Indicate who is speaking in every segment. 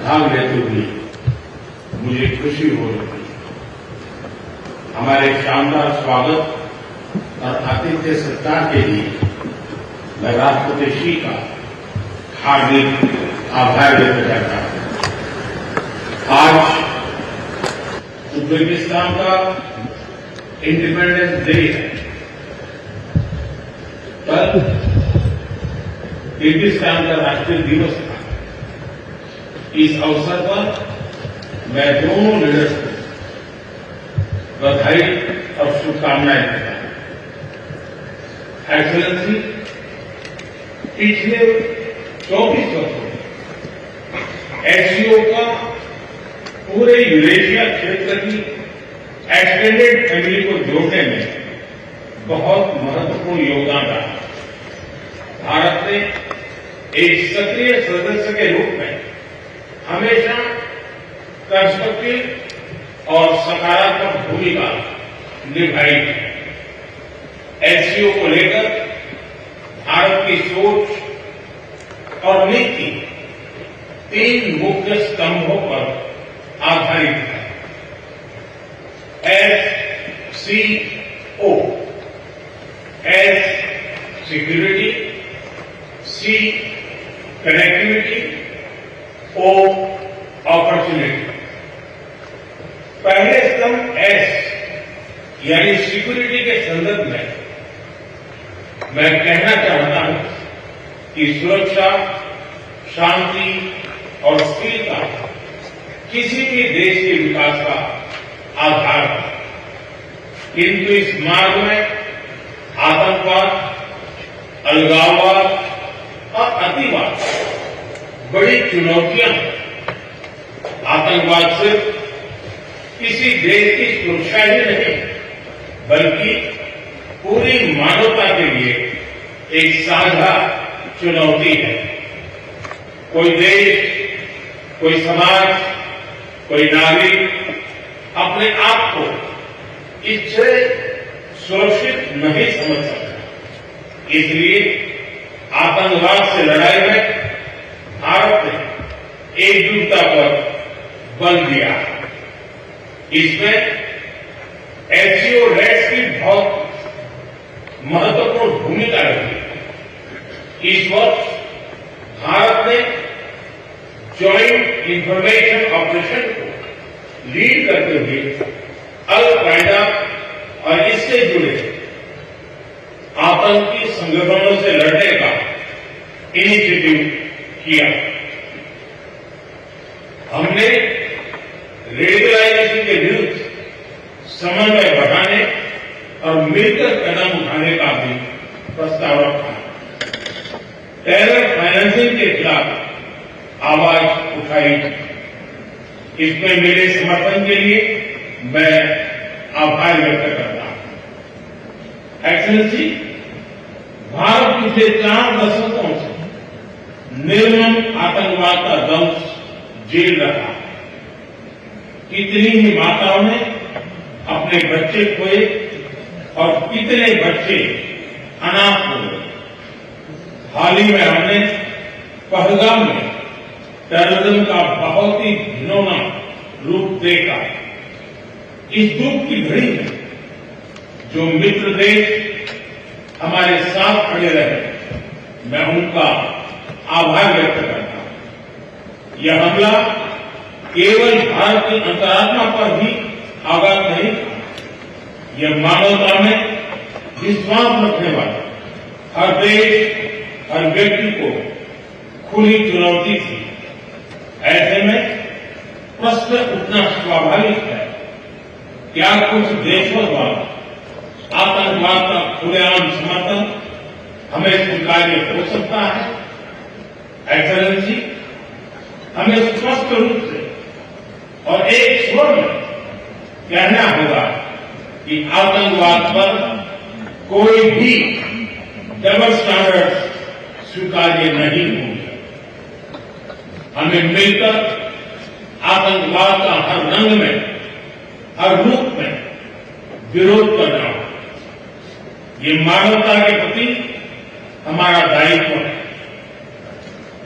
Speaker 1: भाग लेते हुए मुझे खुशी हो रही है। हमारे शानदार स्वागत और आतिथ्य सत्कार के लिए मैं राष्ट्रपति श्री का हार्दिक आभार व्यक्त करता हूं। आज उज्बेकिस्तान का इंडिपेंडेंस डे है। कल किर्गिस्तान का राष्ट्रीय दिवस था। इस अवसर पर मैं दोनों लीडर्स को बधाई और शुभकामनाएं देता हूं। एक्सेलेंसी, पिछले 24 वर्षों में एससीओ का पूरे यूरेशिया क्षेत्र की एक्सटेंडेड फैमिली को जोड़ने में बहुत महत्वपूर्ण योगदान रहा। भारत ने एक सक्रिय सदस्य के रूप में हमेशा कंस्ट्रक्टिव और सकारात्मक भूमिका निभाई है। एससीओ को लेकर भारत की सोच और नीति 3 मुख्य स्तंभों पर आधारित है। एससीओ, एस सिक्योरिटी, सी कनेक्टिविटी, ओ अपॉर्चुनिटी। पहले स्तंभ एस यानी सिक्योरिटी के संदर्भ में मैं कहना चाहता हूं कि सुरक्षा, शांति और स्थिरता किसी भी देश के विकास का आधार है। किंतु इस मार्ग में आतंकवाद, अलगाववाद और अतिवाद बड़ी चुनौतियां हैं। आतंकवाद सिर्फ किसी देश की सुरक्षा ही नहीं बल्कि पूरी मानवता के लिए एक साझा चुनौती है। कोई देश, कोई समाज, कोई नागरिक अपने आप को इससे सुरक्षित नहीं समझ सकता। इसलिए आतंकवाद से लड़ाई में भारत ने एकजुटता पर बल दिया। इसमें एससीओ रेट्स की बहुत महत्वपूर्ण भूमिका रही। इस वर्ष भारत ने ज्वाइंट इंफॉर्मेशन ऑपरेशन को लीड करते हुए अल-कायदा और इससे जुड़े आतंकी संगठनों से लड़ने का इनिशिएटिव किया। हमने रेडिकलाइजेशन के विरुद्ध समन्वय बढ़ाने और मिलकर कदम उठाने का भी प्रस्ताव रखा। टेरर फाइनेंसिंग के खिलाफ आवाज उठाई। इसमें मेरे समर्थन के लिए मैं आभार व्यक्त करता हूं। एक्सेलेंसी, भारत पिछले 4 दशकों से निर्मम आतंकवाद का दंश झेल रहा है। कितनी ही माताओं ने अपने बच्चे खोए और कितने बच्चे अनाथ हो गए। हाल ही में हमने पहलगाम में टेररिज्म का बहुत ही घिनौना रूप देखा। इस दुख की घड़ी में जो मित्र देश हमारे साथ खड़े रहे, मैं उनका आभार व्यक्त करता हूं। यह हमला केवल भारत की अंतरात्मा पर ही आघात नहीं था, यह मानवता में विश्वास रखने वाले हर देश, हर व्यक्ति को खुली चुनौती थी। ऐसे में प्रश्न उठना स्वाभाविक है, क्या कुछ देशों द्वारा आतंकवाद का खुलेआम समर्थन हमें स्वीकार्य हो सकता है? एक्सेलेंसी, हमें स्पष्ट रूप से और एक स्वर में कहना होगा कि आतंकवाद पर कोई भी डबल स्टैंडर्ड स्वीकार्य नहीं होंगे। हमें मिलकर आतंकवाद का हर रंग में, हर रूप में विरोध करना होगा। ये मानवता के प्रति हमारा दायित्व है।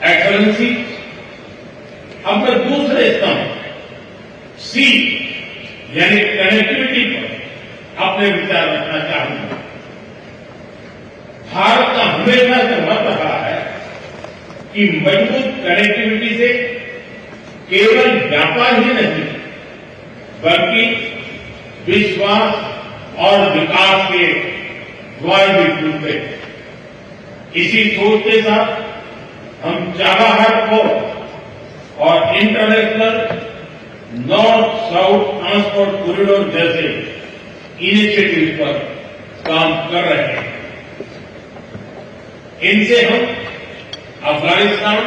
Speaker 1: एक्सेलेंसी, अब मैं दूसरे स्तंभ सी यानी कनेक्टिविटी पर अपने विचार रखना चाहूंगा। भारत का हमेशा से मत रहा है कि मजबूत कनेक्टिविटी से केवल व्यापार ही नहीं बल्कि विश्वास और विकास के द्वार भी खुलते हैं। इसी सोच के साथ हम चाबहार पोर्ट और international north south transport corridor जैसे इनिशिएटिव पर काम कर रहे हैं। इनसे हम अफगानिस्तान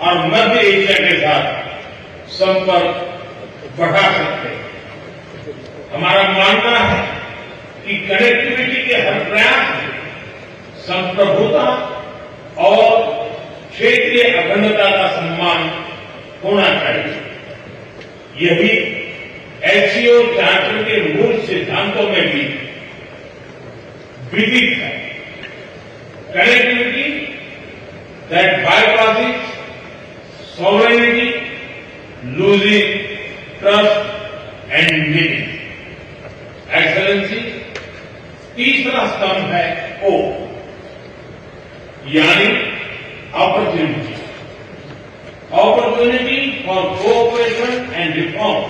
Speaker 1: और मध्य एशिया के साथ संपर्क बढ़ा सकते हैं। हमारा मानना है कि कनेक्टिविटी के हर प्रयास में संप्रभुता और क्षेत्रीय अखंडता का सम्मान होना चाहिए। यही एससीओ चार्टर के मूल सिद्धांतों में भी विदित है। Connectivity that bypasses sovereignty, losing trust and meaning. Excellency, तीसरा स्तंभ है ओ यानी opportunity. Opportunity for cooperation and reform.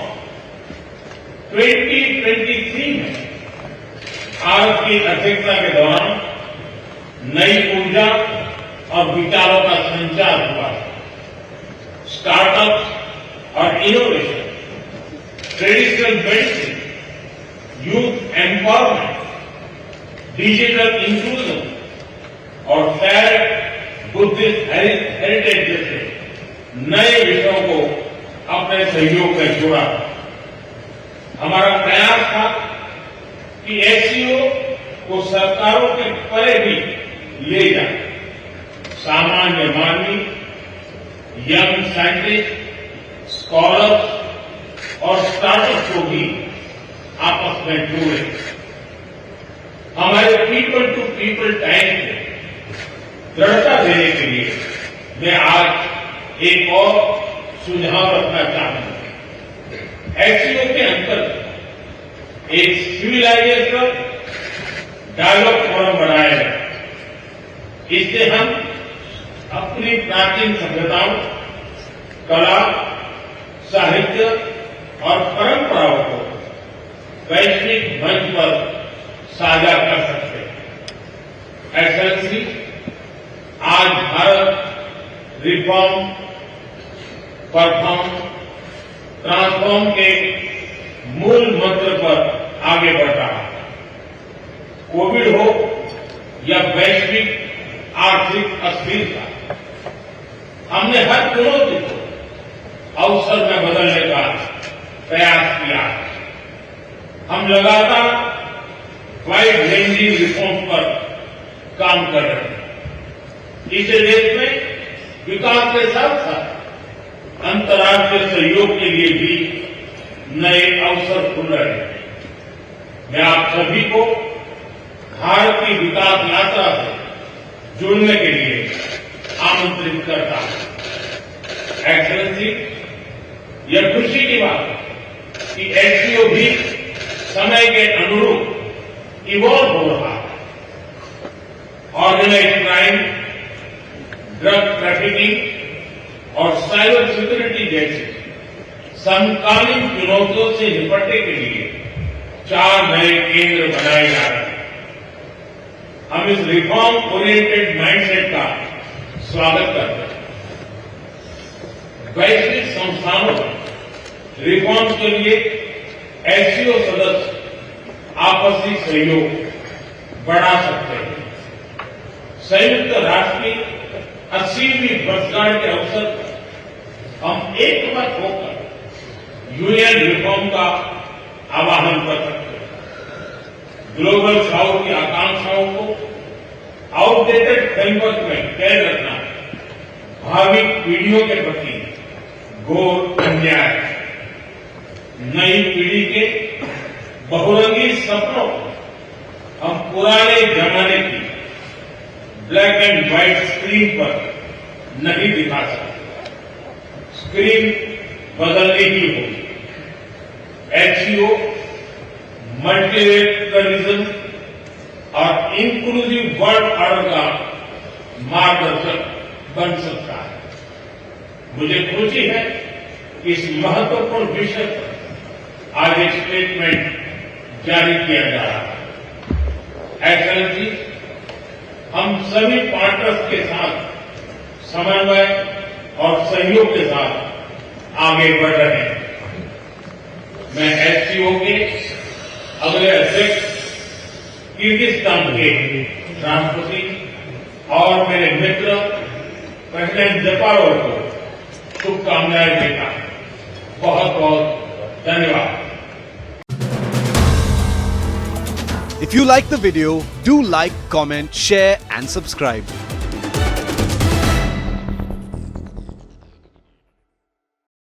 Speaker 1: 2023 में भारत की अध्यक्षता के दौरान नई ऊर्जा और विचारों का संचार हुआ है। स्टार्टअप और innovation, traditional medicine, youth empowerment, digital inclusion और फेयर बुद्धिस्ट हेरिटेज जैसे नए विषयों को अपने सहयोग में जोड़ा। हमारा प्रयास था कि एससीओ को सरकारों के परे भी ले जाए। सामान्य मानवी, यंग साइंटिस्ट, स्कॉलर्स और स्टार्टअप को भी आपस में जोड़े। हमारे पीपल टू पीपल टाइम को दृढ़ता देने के लिए मैं आज एक और सुझाव रखना चाहूंगा। एससीओ के अंतर्गत एक सिविलाइजेशन डायलॉग फोरम बनाया जाए। इससे हम अपनी प्राचीन सभ्यताओं, कला, साहित्य और परंपराओं को वैश्विक मंच पर साझा कर सकते हैं। एक्सेलेंसी, आज भारत रिफॉर्म, परफॉर्म, ट्रांसफॉर्म के मूल मंत्र पर आगे बढ़ रहा है। कोविड हो या वैश्विक आर्थिक अस्थिरता, हमने हर चुनौती को अवसर में बदलने का प्रयास किया। हम लगातार वाइड रेंजिंग रिफॉर्म पर काम कर रहे हैं। इसे देश में विकास के साथ साथ अंतर्राष्ट्रीय सहयोग के लिए भी नए अवसर खुल रहे हैं। मैं आप सभी को भारत की विकास यात्रा से जुड़ने के लिए आमंत्रित करता हूं। एक्सेलेंसी, यह खुशी की बात है कि एससीओ भी समय के अनुरूप इवॉल्व हो रहा है। ऑर्गेनाइज्ड क्राइम, ड्रग ट्रैफिकिंग और साइबर सिक्योरिटी जैसे समकालीन चुनौतियों से निपटने के लिए 4 नए केंद्र बनाए जा रहे हैं। हम इस रिफॉर्म ओरिएंटेड माइंडसेट का स्वागत करते हैं। वैश्विक संस्थानों में रिफॉर्म के लिए एससीओ सदस्य आपसी सहयोग बढ़ा सकते हैं। संयुक्त राष्ट्र की 80वीं वर्षगांठ के अवसर पर हम एकमत होकर यूएन रिफॉर्म का आह्वान कर सकते हैं। ग्लोबल साउथ की आकांक्षाओं को आउटडेटेड फ्रेमवर्क में कैद रखना भावी पीढ़ियों के प्रति घोर अन्याय है। नई पीढ़ी के बहुरंगी सपनों को हम पुराने जमाने की ब्लैक एंड व्हाइट स्क्रीन पर नहीं दिखा सकते। स्क्रीन बदलनी ही होगी। एचसीओ मल्टीलेटरलिज्म और इंक्लूसिव वर्ल्ड ऑर्डर का मार्गदर्शक बन सकता है। मुझे खुशी है कि इस महत्वपूर्ण विषय पर आज एक स्टेटमेंट जारी किया जा रहा है। एक्सेलेंसी, हम सभी पार्टनर्स के साथ समन्वय और सहयोग के साथ आगे बढ़ रहे हैं। मैं एचसीओ के अगले अध्यक्ष किर्गिस्तान के राष्ट्रपति और मेरे मित्र प्रेसिडेंट जपारोव को शुभकामनाएं देता हूं। बहुत बहुत धन्यवाद।
Speaker 2: If you like the video, do like, comment, share and subscribe.